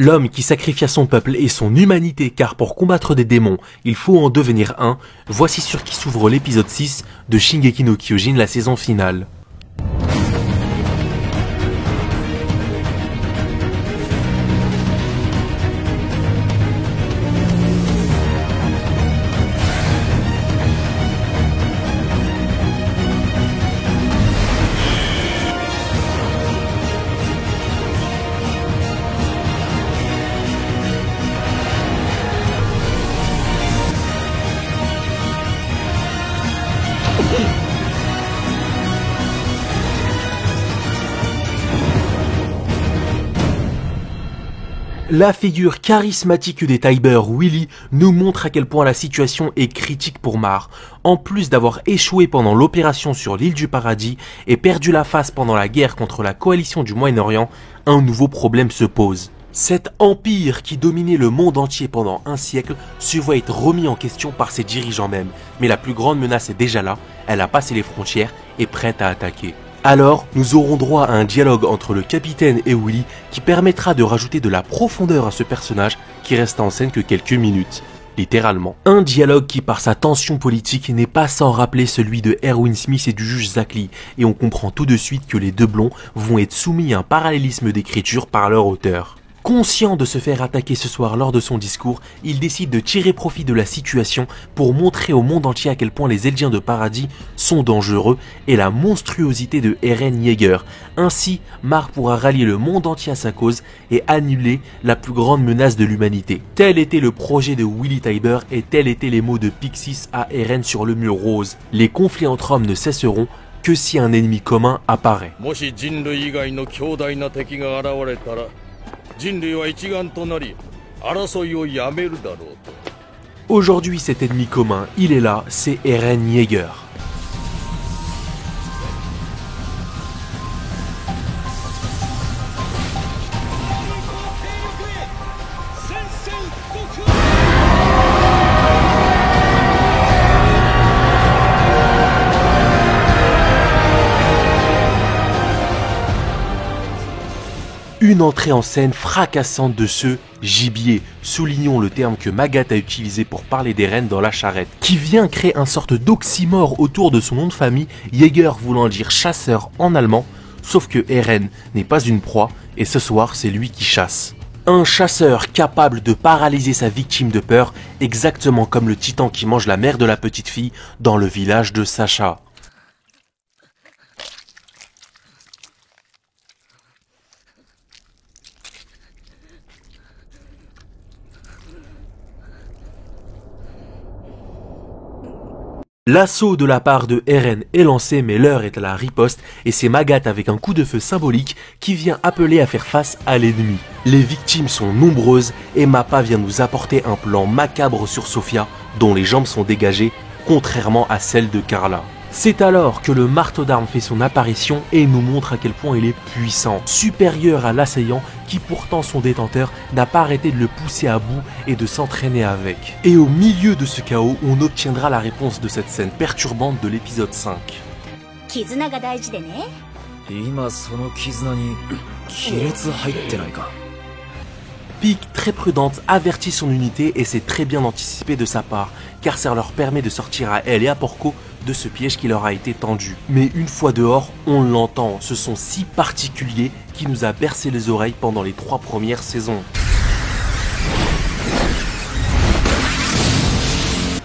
L'homme qui sacrifia son peuple et son humanité car pour combattre des démons, il faut en devenir un, voici sur qui s'ouvre l'épisode 6 de Shingeki no Kyojin, la saison finale. La figure charismatique des Tybur, Willy, nous montre à quel point la situation est critique pour Mar. En plus d'avoir échoué pendant l'opération sur l'île du Paradis et perdu la face pendant la guerre contre la coalition du Moyen-Orient, un nouveau problème se pose. Cet empire qui dominait le monde entier pendant un siècle se voit être remis en question par ses dirigeants même. Mais la plus grande menace est déjà là, elle a passé les frontières et prête à attaquer. Alors, nous aurons droit à un dialogue entre le capitaine et Willy qui permettra de rajouter de la profondeur à ce personnage qui reste en scène que quelques minutes, littéralement. Un dialogue qui par sa tension politique n'est pas sans rappeler celui de Erwin Smith et du juge Zack Lee, et on comprend tout de suite que les deux blonds vont être soumis à un parallélisme d'écriture par leur auteur. Conscient de se faire attaquer ce soir lors de son discours, il décide de tirer profit de la situation pour montrer au monde entier à quel point les Eldiens de Paradis sont dangereux et la monstruosité de Eren Yeager. Ainsi, Mar pourra rallier le monde entier à sa cause et annuler la plus grande menace de l'humanité. Tel était le projet de Willy Tybur et tels étaient les mots de Pixis à Eren sur le mur rose. Les conflits entre hommes ne cesseront que si un ennemi commun apparaît. Aujourd'hui, cet ennemi commun, il est là, c'est Eren Yeager. Une entrée en scène fracassante de ce gibier, soulignons le terme que Magat a utilisé pour parler d'Eren dans La Charrette, qui vient créer une sorte d'oxymore autour de son nom de famille, Yeager voulant dire chasseur en allemand, sauf que Eren n'est pas une proie, et ce soir c'est lui qui chasse. Un chasseur capable de paralyser sa victime de peur, exactement comme le titan qui mange la mère de la petite fille dans le village de Sacha. L'assaut de la part de Eren est lancé, mais l'heure est à la riposte et c'est Magat avec un coup de feu symbolique qui vient appeler à faire face à l'ennemi. Les victimes sont nombreuses et Mappa vient nous apporter un plan macabre sur Sofia dont les jambes sont dégagées, contrairement à celles de Carla. C'est alors que le marteau d'armes fait son apparition et nous montre à quel point il est puissant, supérieur à l'assaillant qui pourtant son détenteur n'a pas arrêté de le pousser à bout et de s'entraîner avec. Et au milieu de ce chaos, on obtiendra la réponse de cette scène perturbante de l'épisode 5. Pieck, très prudente, avertit son unité et c'est très bien anticipé de sa part, car ça leur permet de sortir à elle et à Porco de ce piège qui leur a été tendu. Mais une fois dehors, on l'entend, ce son si particulier qui nous a bercé les oreilles pendant les 3 premières saisons.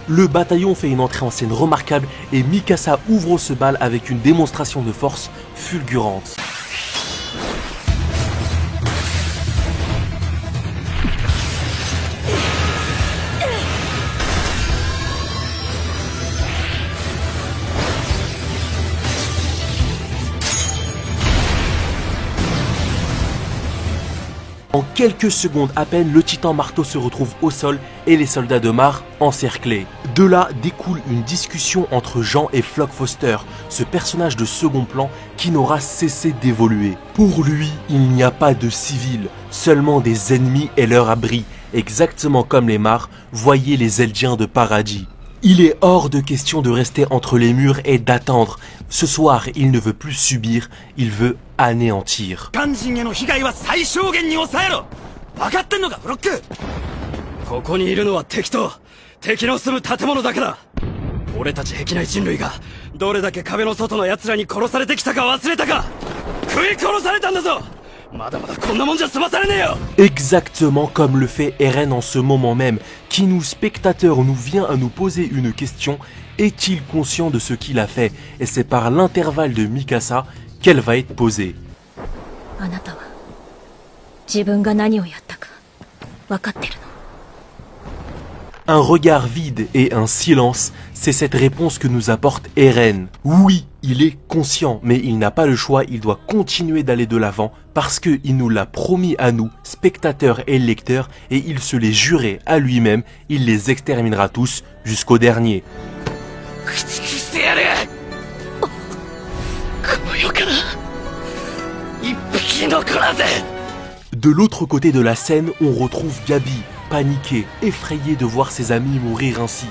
Le bataillon fait une entrée en scène remarquable et Mikasa ouvre ce bal avec une démonstration de force fulgurante. En quelques secondes à peine, le titan marteau se retrouve au sol et les soldats de Mar encerclés. De là découle une discussion entre Jean et Flock Foster, ce personnage de second plan qui n'aura cessé d'évoluer. Pour lui, il n'y a pas de civils, seulement des ennemis et leur abri, exactement comme les Mar, voyez les Eldiens de Paradis. Il est hors de question de rester entre les murs et d'attendre. Ce soir, il ne veut plus subir, il veut anéantir. 分かってんのかブロック。ここにいるのは敵と敵の住む建物だけだ。俺たち壁内人類がどれだけ壁の外の奴らに殺されてきたか忘れたか。食い殺されたんだぞ。まだまだこんなもんじゃ済まされねえよ。 Exactement comme le fait Eren en ce moment même, qui nous spectateurs nous vient à nous poser une question, est-il conscient de ce qu'il a fait? Et c'est par l'intervalle de Mikasa qu'elle va être posée. あなたは自分が何をやったか分かってるの？ Un regard vide et un silence, c'est cette réponse que nous apporte Eren. Oui, il est conscient, mais il n'a pas le choix, il doit continuer d'aller de l'avant, parce qu'il nous l'a promis à nous, spectateurs et lecteurs, et il se l'est juré à lui-même, il les exterminera tous jusqu'au dernier. De l'autre côté de la scène, on retrouve Gabi, paniquée, effrayée de voir ses amis mourir ainsi.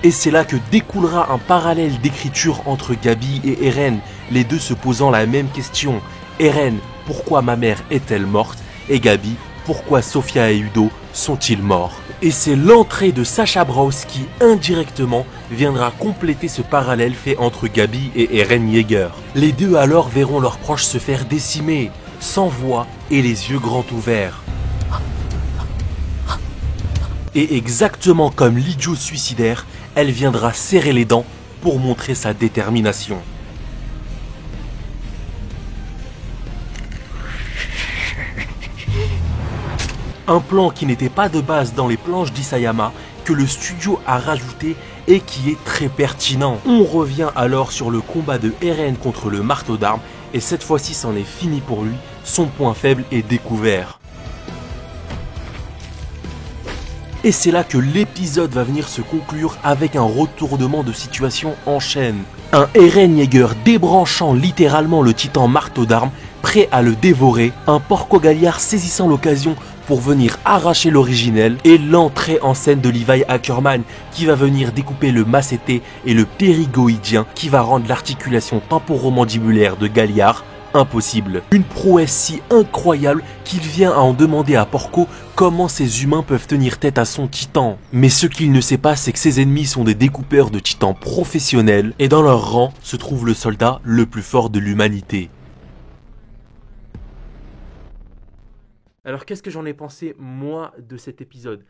Et c'est là que découlera un parallèle d'écriture entre Gabi et Eren, les deux se posant la même question. Eren, pourquoi ma mère est-elle morte? Et Gabi, pourquoi Sofia et Udo sont-ils morts? Et c'est l'entrée de Sacha Brous qui, indirectement, viendra compléter ce parallèle fait entre Gabi et Eren Yeager. Les deux alors verront leurs proches se faire décimer, sans voix et les yeux grands ouverts. Et exactement comme l'idiot suicidaire, elle viendra serrer les dents pour montrer sa détermination. Un plan qui n'était pas de base dans les planches d'Isayama, que le studio a rajouté et qui est très pertinent. On revient alors sur le combat de Eren contre le marteau d'armes et cette fois-ci c'en est fini pour lui, son point faible est découvert. Et c'est là que l'épisode va venir se conclure avec un retournement de situation en chaîne. Un Eren Yeager débranchant littéralement le titan marteau d'armes, prêt à le dévorer, un Porco Galliard saisissant l'occasion pour venir arracher l'originel, et l'entrée en scène de Levi Ackerman qui va venir découper le massété et le périgoïdien qui va rendre l'articulation temporomandibulaire de Galliard impossible. Une prouesse si incroyable qu'il vient à en demander à Porco comment ces humains peuvent tenir tête à son titan. Mais ce qu'il ne sait pas, c'est que ses ennemis sont des découpeurs de titans professionnels et dans leur rang se trouve le soldat le plus fort de l'humanité. Alors qu'est-ce que j'en ai pensé moi de cet épisode?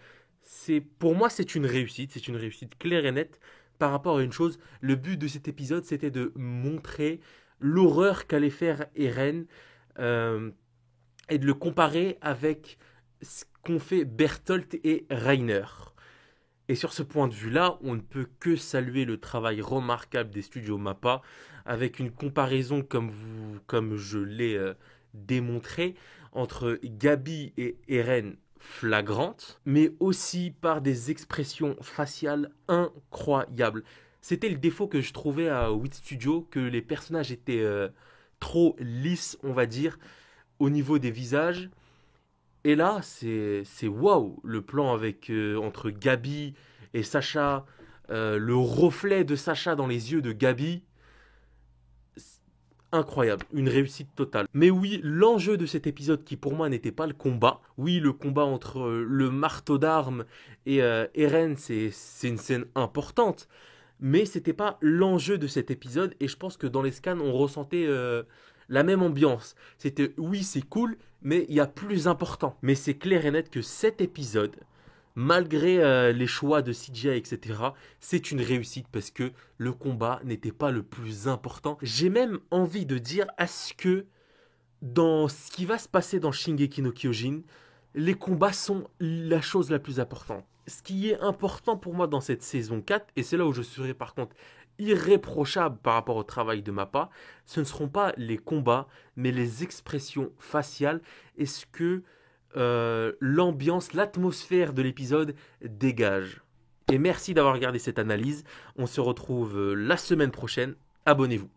Pour moi c'est une réussite claire et nette par rapport à une chose. Le but de cet épisode c'était de montrer l'horreur qu'allait faire Eren et de le comparer avec ce qu'ont fait Bertolt et Reiner. Et sur ce point de vue-là, on ne peut que saluer le travail remarquable des studios MAPPA avec une comparaison comme je l'ai démontré entre Gabi et Eren flagrante, mais aussi par des expressions faciales incroyables. C'était le défaut que je trouvais à Wit Studio, que les personnages étaient trop lisses, on va dire, au niveau des visages. Et là, c'est waouh, le plan avec entre Gabi et Sacha, le reflet de Sacha dans les yeux de Gabi, incroyable, une réussite totale. Mais oui, l'enjeu de cet épisode qui pour moi n'était pas le combat, oui, le combat entre le marteau d'armes et Eren, c'est une scène importante, mais c'était pas l'enjeu de cet épisode et je pense que dans les scans on ressentait la même ambiance. C'était oui c'est cool, mais il y a plus important. Mais c'est clair et net que cet épisode, malgré les choix de CGI, etc., c'est une réussite parce que le combat n'était pas le plus important. J'ai même envie de dire, est-ce que dans ce qui va se passer dans Shingeki no Kyojin, les combats sont la chose la plus importante. Ce qui est important pour moi dans cette saison 4, et c'est là où je serai par contre irréprochable par rapport au travail de MAPPA, ce ne seront pas les combats, mais les expressions faciales. Est-ce que l'ambiance, l'atmosphère de l'épisode dégage. Et merci d'avoir regardé cette analyse. On se retrouve la semaine prochaine. Abonnez-vous.